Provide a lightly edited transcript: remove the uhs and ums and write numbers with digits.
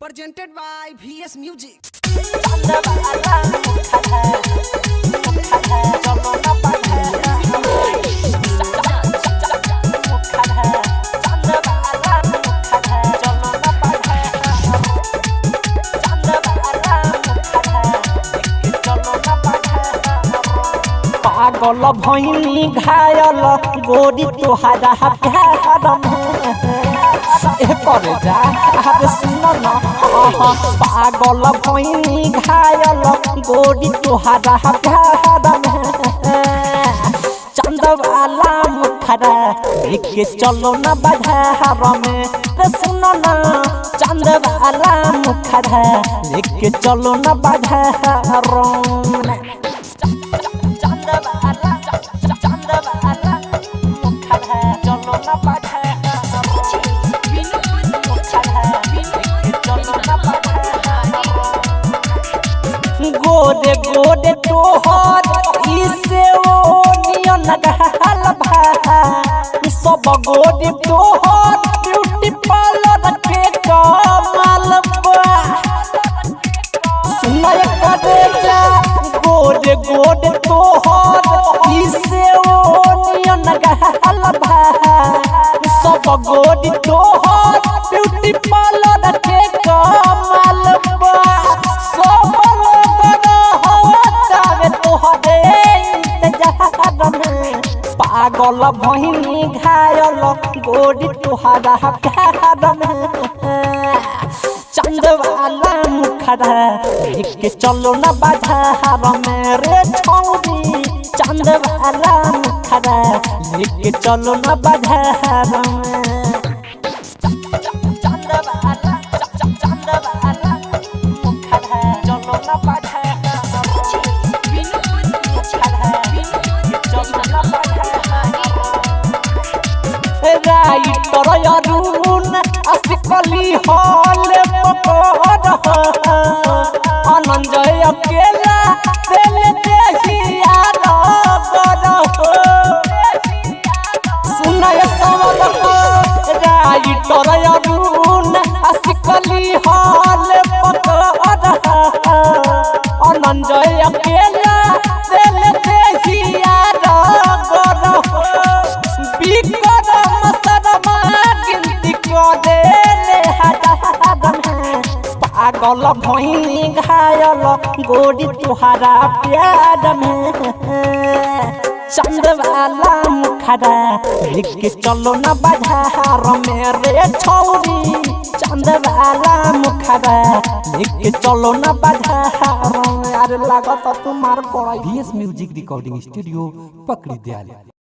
presented by VS Music। पागल भैनी घायल गोरी तोहरा प्यार पर जा सुन न पागल भैनी घायल गोरी तोहरा प्यार चंदवाला मुखरा लेके चलो न बाजार में सुन न चंदवाला मुखरा लेके चलो न बाजार में गोरे गोरे तोहर इसे ओ नियन गहल भा सब गोरे तोहर ब्यूटी पार्लर के कमाल बा सुनय करे जा गोरे गोरे तोहर इसे ओ नियन गहल भा सब गोरे तोहर ब्यूटी पार्लर के कमाल बा पागल भैनी घायल गोरी तोहरा प्यार चंदवाला मुखरा लेके चलो न बाजार में रे छौरी चंदवाला मुखरा लेके चलो न बाजार में राइटर अरुण असकली हॉल पकड़ अनंजय अकेला दिल देहिया नगर सुनय समर राइटर अरुण असकली हॉल पकड़ अनंजय अकेला दिल देहिया नगर पागल भैनी घायल गोरी तोहरा प्यार में चंदवाला मुखरा लेके चलो न बाजार में रे छौरी चंदवाला मुखरा लेके चलो न बाजार में। अरे लागत तुम्हार VS म्यूजिक रिकॉर्डिंग स्टूडियो पकड़ी दयाल।